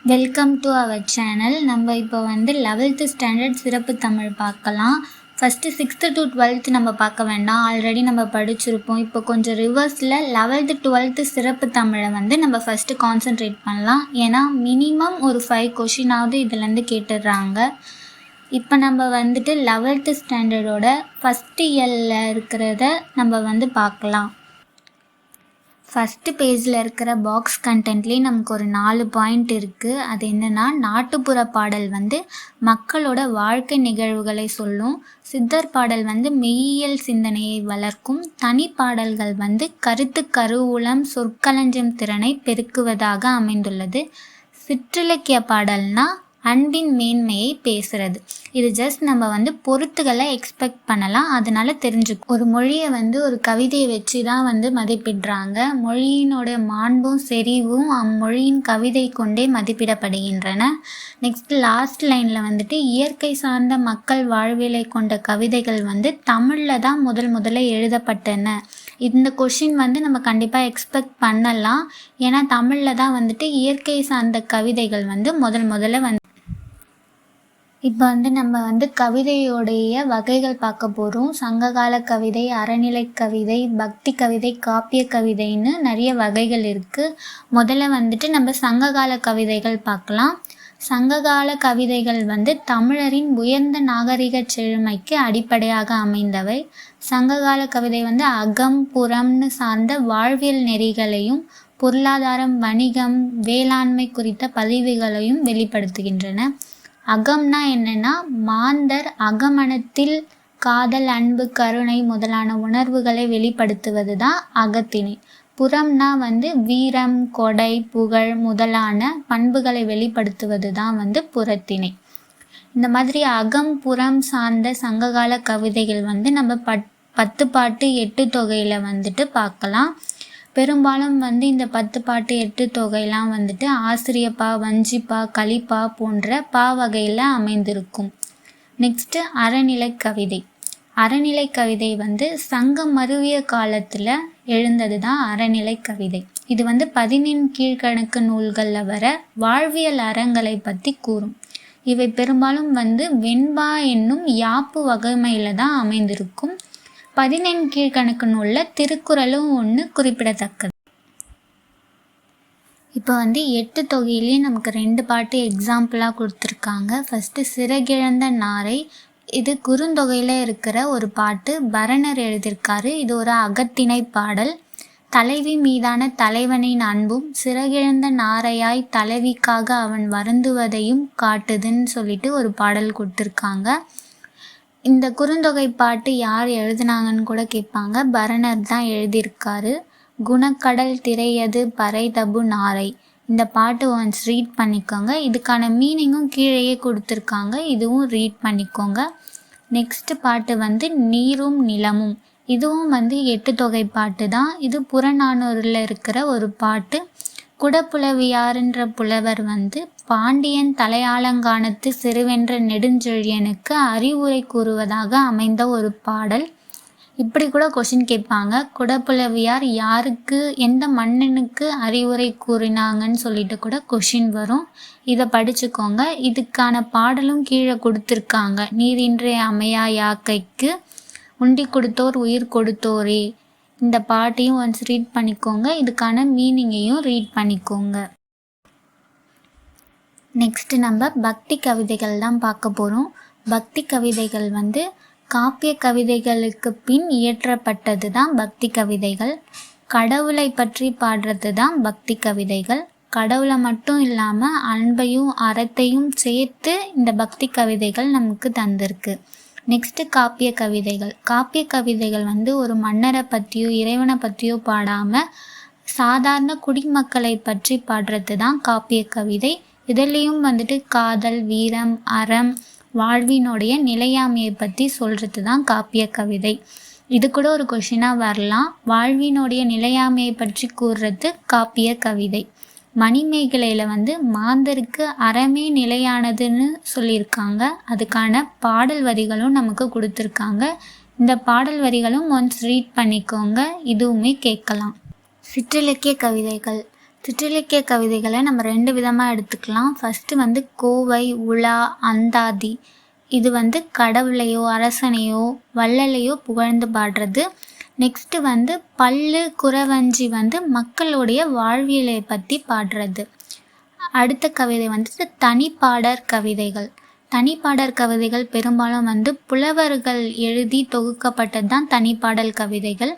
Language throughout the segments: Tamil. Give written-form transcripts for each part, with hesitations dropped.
Welcome to our channel. நம்ம இப்போ 11th ஸ்டாண்டர்ட் சிறப்பு தமிழ் பார்க்கலாம். ஃபஸ்ட்டு 6th to 12th நம்ம பார்க்க வேண்டாம், ஆல்ரெடி நம்ம படிச்சிருப்போம். இப்போ கொஞ்சம் ரிவர்ஸில் 11th 12th சிறப்பு தமிழை நம்ம ஃபஸ்ட்டு கான்சென்ட்ரேட் பண்ணலாம். ஏன்னா மினிமம் ஒரு 5 கொஷினாவது இதுலேருந்து கேட்டுடுறாங்க. இப்போ நம்ம 11th ஸ்டாண்டர்டோட ஃபஸ்ட் இயரில் இருக்கிறத நம்ம பார்க்கலாம். ஃபஸ்ட்டு பேஜில் இருக்கிற பாக்ஸ் கண்டென்ட்லேயே நமக்கு ஒரு 4 பாயிண்ட் இருக்குது. அது என்னென்னா, நாட்டுப்புற பாடல் மக்களோட வாழ்க்கை நிகழ்வுகளை சொல்லும், சித்தர் பாடல் மெய்யியல் சிந்தனையை வளர்க்கும், தனிப்பாடல்கள் கருத்து கருவூலம் சொற்களஞ்சியம் திறனை பெருக்குவதாக அமைந்துள்ளது, சிற்றிலக்கிய பாடல்னா அன்பின் மேன்மையை பேசுகிறது. இது ஜஸ்ட் நம்ம பொருத்துகளை எக்ஸ்பெக்ட் பண்ணலாம், அதனால தெரிஞ்சுக்கும். ஒரு மொழியை ஒரு கவிதையை வச்சு தான் மதிப்பிடுறாங்க. மொழியினோட மாண்பும் செறிவும் அம்மொழியின் கவிதை கொண்டே மதிப்பிடப்படுகின்றன. நெக்ஸ்ட் லாஸ்ட் லைனில் இயற்கை சார்ந்த மக்கள் வாழ்வியலை கொண்ட கவிதைகள் தமிழில் தான் முதல்ல எழுதப்பட்டன. இந்த கொஷின் நம்ம கண்டிப்பாக எக்ஸ்பெக்ட் பண்ணலாம். ஏன்னா தமிழில் தான் இயற்கை சார்ந்த கவிதைகள் முதல்ல இப்போ நம்ம கவிதையோடைய வகைகள் பார்க்க போகிறோம். சங்ககால கவிதை, அறநிலை கவிதை, பக்தி கவிதை, காப்பிய கவிதைன்னு நிறைய வகைகள் இருக்குது. முதல்ல நம்ம சங்ககால கவிதைகள் பார்க்கலாம். சங்ககால கவிதைகள் தமிழரின் உயர்ந்த நாகரிக செழுமைக்கு அடிப்படையாக அமைந்தவை. சங்ககால கவிதை அகம் புறம்னு சார்ந்த வாழ்வியல் நெறிகளையும் பொருளாதாரம், வணிகம், வேளாண்மை குறித்த பதிவுகளையும் வெளிப்படுத்துகின்றன. அகம்னா என்னென்னா, மாந்தர் அகமனத்தில் காதல், அன்பு, கருணை முதலான உணர்வுகளை வெளிப்படுத்துவது தான் அகத்திணை. புறம்னா வீரம், கொடை, புகழ் முதலான பண்புகளை வெளிப்படுத்துவது தான் புறத்திணை. இந்த மாதிரி அகம் புறம் சார்ந்த சங்ககால கவிதைகள் நம்ம 10 பாட்டு 8 தொகையில் பார்க்கலாம். பெரும்பாலும் இந்த 10 பாட்டு 8 தொகையெல்லாம் ஆசிரியப்பா, வஞ்சிப்பா, கலிப்பா போன்ற பா வகையில் அமைந்திருக்கும். நெக்ஸ்ட்டு அறநிலை கவிதை. அறநிலை கவிதை சங்கம் மருவிய காலத்தில் எழுந்தது தான் அறநிலை கவிதை. இது 14 கீழ்கணக்கு நூல்களில் வர வாழ்வியல் அறங்களை பற்றி கூறும். இவை பெரும்பாலும் வெண்பா என்னும் யாப்பு வகைமையில் தான் அமைந்திருக்கும். 14 கீழ்கணக்கு நூலில் திருக்குறளும் ஒன்று குறிப்பிடத்தக்கது. இப்போ 8 தொகையிலேயே நமக்கு 2 பாட்டு எக்ஸாம்பிளாக கொடுத்துருக்காங்க. ஃபஸ்ட்டு சிறகிழந்த நாரை. இது குறுந்தொகையில் இருக்கிற ஒரு பாட்டு, பரணர் எழுதியிருக்காரு. இது ஒரு அகத்திணை பாடல். தலைவி மீதான தலைவனின் அன்பும் சிறகிழந்த நாரையாய் தலைவிக்காக அவன் வருந்துவதையும் காட்டுதுன்னு சொல்லிட்டு ஒரு பாடல் கொடுத்துருக்காங்க. இந்த குறுந்தொகை பாட்டு யார் எழுதினாங்கன்னு கூட கேட்பாங்க. பரணர் தான் எழுதியிருக்காரு. குணக்கடல் திரையது பறை தபு நாரை. இந்த பாட்டு ஒன்ஸ் ரீட் பண்ணிக்கோங்க. இதுக்கான மீனிங்கும் கீழேயே கொடுத்துருக்காங்க, இதுவும் ரீட் பண்ணிக்கோங்க. நெக்ஸ்ட் பாட்டு நீரும் நிலமும். இதுவும் 8 தொகை பாட்டு தான். இது புறநானூரில் இருக்கிற ஒரு பாட்டு. குடப்புலவியார்ன்ற புலவர் பாண்டியன் தலையாலங்கானத்து சிறுவென்ற நெடுஞ்செழியனுக்கு அறிவுரை கூறுவதாக அமைந்த ஒரு பாடல். இப்படி கூட கொஷின் கேட்பாங்க. குடப்புலவியார் யாருக்கு, எந்த மன்னனுக்கு அறிவுரை கூறினாங்கன்னு சொல்லிட்டு கூட கொஷின் வரும். இதை படிச்சுக்கோங்க. இதுக்கான பாடலும் கீழே கொடுத்துருக்காங்க. நீரின்றே அமையா யாக்கைக்கு உண்டி கொடுத்தோர் உயிர் கொடுத்தோரே. இந்த பாட்டையும் ஒன்ஸ் ரீட் பண்ணிக்கோங்க. இதுக்கான மீனிங்கையும் ரீட் பண்ணிக்கோங்க. நெக்ஸ்ட்டு நம்ம பக்தி கவிதைகள் தான் பார்க்க போகிறோம். பக்தி கவிதைகள் காப்பிய கவிதைகளுக்கு பின் இயற்றப்பட்டது தான் பக்தி கவிதைகள். கடவுளை பற்றி பாடுறது தான் பக்தி கவிதைகள். கடவுளை மட்டும் இல்லாமல் அன்பையும் அறத்தையும் சேர்த்து இந்த பக்தி கவிதைகள் நமக்கு தந்திருக்கு. நெக்ஸ்ட்டு காப்பிய கவிதைகள். காப்பிய கவிதைகள் ஒரு மன்னரை பற்றியோ இறைவனை பற்றியோ பாடாமல் சாதாரண குடிமக்களை பற்றி பாடுறது தான் காப்பிய கவிதை. இதுலேயும் காதல், வீரம், அறம், வாழ்வினுடைய நிலையாமையை பற்றி சொல்கிறது தான் காப்பிய கவிதை. இது கூட ஒரு கொஷினாக வரலாம். வாழ்வினுடைய நிலையாமையை பற்றி கூறுறது காப்பிய கவிதை. மணிமேகலையில் மாந்தருக்கு அறமே நிலையானதுன்னு சொல்லியிருக்காங்க. அதுக்கான பாடல் வரிகளும் நமக்கு கொடுத்துருக்காங்க. இந்த பாடல் வரிகளும் ஒன்ஸ் ரீட் பண்ணிக்கோங்க, இதுவுமே கேட்கலாம். சிற்றிலக்கிய கவிதைகள். சிற்றிலக்கிய கவிதைகளை நம்ம 2 விதமாக எடுத்துக்கலாம். ஃபஸ்ட்டு வந்து கோவை, உலா, அந்தாதி. இது வந்து கடவுளையோ அரசனையோ வள்ளலையோ புகழ்ந்து பாடுறது. நெக்ஸ்ட்டு வந்து பல்லு குறவஞ்சி வந்து மக்களுடைய வாழ்வியலை பற்றி பாடுறது. அடுத்த கவிதை வந்துட்டு தனிப்பாடற் கவிதைகள். தனிப்பாடற் கவிதைகள் பெரும்பாலும் வந்து புலவர்கள் எழுதி தொகுக்கப்பட்டது தான் தனிப்பாடல் கவிதைகள்.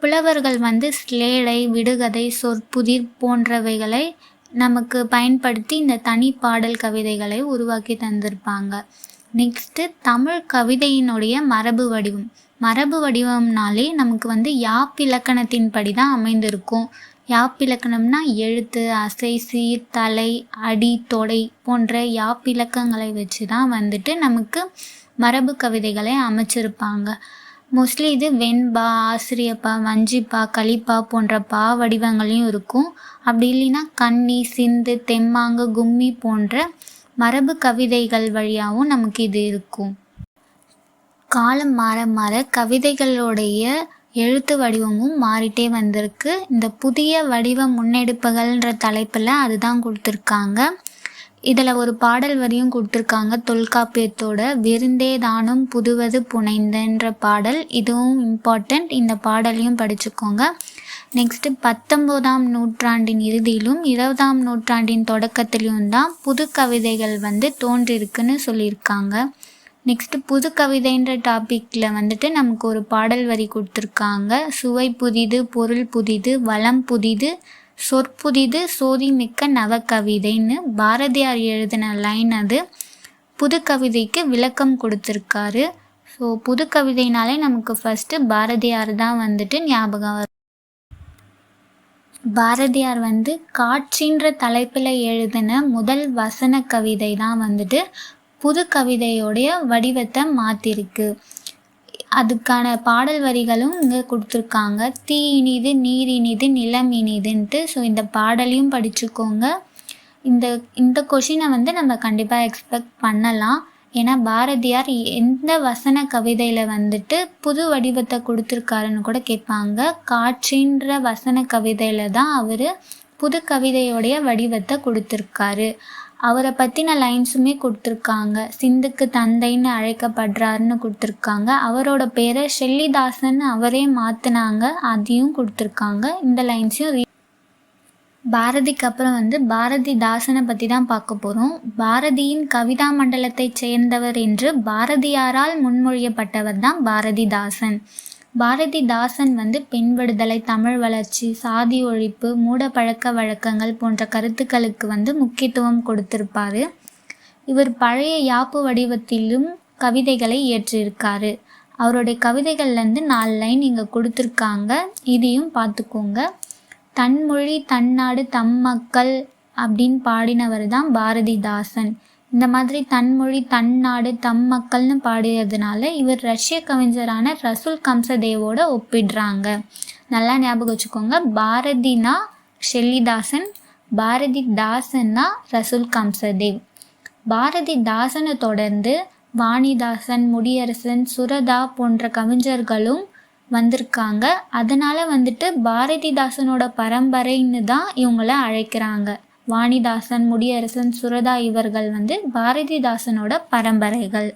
புலவர்கள் வந்து ஸ்லேடை, விடுகதை, சொற்புதிர் போன்றவைகளை நமக்கு பயன்படுத்தி இந்த தனிப்பாடல் கவிதைகளை உருவாக்கி தந்திருப்பாங்க. நெக்ஸ்ட்டு தமிழ் கவிதையினுடைய மரபு வடிவம். மரபு வடிவம்னாலே நமக்கு வந்து யாப்பிலக்கணத்தின் படி தான் அமைந்திருக்கும். யாப்பிலக்கணம்னா எழுத்து, அசை, சீர், தலை, அடி, தொடை போன்ற யாப்பிலக்கங்களை வச்சு தான் வந்துட்டு நமக்கு மரபு கவிதைகளை அமைச்சிருப்பாங்க. மோஸ்ட்லி இது வெண்பா, ஆசிரியப்பா, வஞ்சிப்பா, கலிப்பா போன்ற பா வடிவங்களையும் இருக்கும். அப்படி இல்லைன்னா கன்னி, சிந்து, தெம்மாங்கு, கும்மி போன்ற மரபு கவிதைகள் வழியாகவும் நமக்கு இது இருக்கும். காலம் மாற மாற கவிதைகளுடைய எழுத்து வடிவமும் மாறிட்டே வந்திருக்கு. இந்த புதிய வடிவ முன்னெடுப்புகள்ன்ற தலைப்பில் அதுதான் கொடுத்துருக்காங்க. இதில் ஒரு பாடல் வரியும் கொடுத்துருக்காங்க தொல்காப்பியத்தோட. விருந்தே தானும் புதுவது புனைந்தன்ற பாடல், இதுவும் இம்பார்ட்டண்ட். இந்த பாடலையும் படிச்சுக்கோங்க. நெக்ஸ்ட்டு 19ஆம் நூற்றாண்டின் இறுதியிலும் 20ஆம் நூற்றாண்டின் தொடக்கத்திலையும் தான் புது கவிதைகள் வந்து தோன்றிருக்குன்னு சொல்லியிருக்காங்க. நெக்ஸ்ட்டு புது கவிதைன்ற டாப்பிக்கில் வந்துட்டு நமக்கு ஒரு பாடல் வரி கொடுத்துருக்காங்க. சுவை புதிது, பொருள் புதிது, வளம் புதிது, சொற்புதிது, சோதிமிக்க நவக்கவிதைன்னு பாரதியார் எழுதின லைன் அது. புது கவிதைக்கு விளக்கம் கொடுத்துருக்காரு. ஸோ புது கவிதைனாலே நமக்கு ஃபஸ்ட்டு பாரதியார் தான் வந்துட்டு ஞாபகம் வரும். பாரதியார் வந்து காட்சின்ற தலைப்பில் எழுதின முதல் வசன கவிதை தான் வந்துட்டு புது கவிதையோடைய வடிவத்தை மாற்றிருக்கு. அதுக்கான பாடல் வரிகளும் இங்கே கொடுத்துருக்காங்க. தீ இனிது, நீர் இனிது, நிலம் இனிதுன்ட்டு. ஸோ இந்த பாடலையும் படிச்சுக்கோங்க. இந்த கொஷினை வந்து நம்ம கண்டிப்பாக எக்ஸ்பெக்ட் பண்ணலாம். ஏன்னா பாரதியார் எந்த வசன கவிதையில் வந்துட்டு புது வடிவத்தை கொடுத்துருக்காருன்னு கூட கேட்பாங்க. காட்சின்ற வசன கவிதையில் தான் அவர் புது கவிதையோடைய வடிவத்தை கொடுத்துருக்காரு. அவரை பற்றின லைன்ஸுமே கொடுத்துருக்காங்க. சிந்துக்கு தந்தைன்னு அழைக்கப்படுறாருன்னு கொடுத்துருக்காங்க. அவரோட பேரை ஷெல்லிதாசன் அவரே மாற்றினாங்க, அதையும் கொடுத்துருக்காங்க. இந்த லைன்ஸையும் பாரதிக்கு அப்புறம் வந்து பாரதிதாசனை பற்றி தான் பார்க்க போகிறோம். பாரதியின் கவிதா மண்டலத்தை சேர்ந்தவர் என்று பாரதியாரால் முன்மொழியப்பட்டவர் தான் பாரதிதாசன். பாரதிதாசன் வந்து பெண் விடுதலை, தமிழ் வளர்ச்சி, சாதி ஒழிப்பு, மூட பழக்க வழக்கங்கள் போன்ற கருத்துக்களுக்கு வந்து முக்கியத்துவம் கொடுத்திருப்பார். இவர் பழைய யாப்பு வடிவத்திலும் கவிதைகளை இயற்றியிருக்காரு. அவருடைய கவிதைகள்லேருந்து 4 லைன் இங்கே கொடுத்துருக்காங்க, இதையும் பார்த்துக்கோங்க. தன்மொழி தன்னாடு தம் மக்கள் அப்படின்னு பாடினவர் தான் பாரதிதாசன். இந்த மாதிரி தன்மொழி தன்னாடு தம் மக்கள்னு பாடியதுனால இவர் ரஷ்ய கவிஞரான ரசூல் கம்சதேவோட ஒப்பிடுறாங்க. நல்லா ஞாபகம் வச்சுக்கோங்க. பாரதினா ஷெல்லிதாசன், பாரதிதாசன்னா ரசூல் கம்சதேவ். பாரதிதாசனை தொடர்ந்து வாணிதாசன், முடியரசன், சுரதா போன்ற கவிஞர்களும் வந்திருக்காங்க. அதனால் வந்துட்டு பாரதிதாசனோட பரம்பரைன்னு தான் இவங்கள அழைக்கிறாங்க. வாணிதாசன், முடியரசன், சுரதா இவர்கள் வந்து பாரதிதாசனோட பரம்பரைகள்.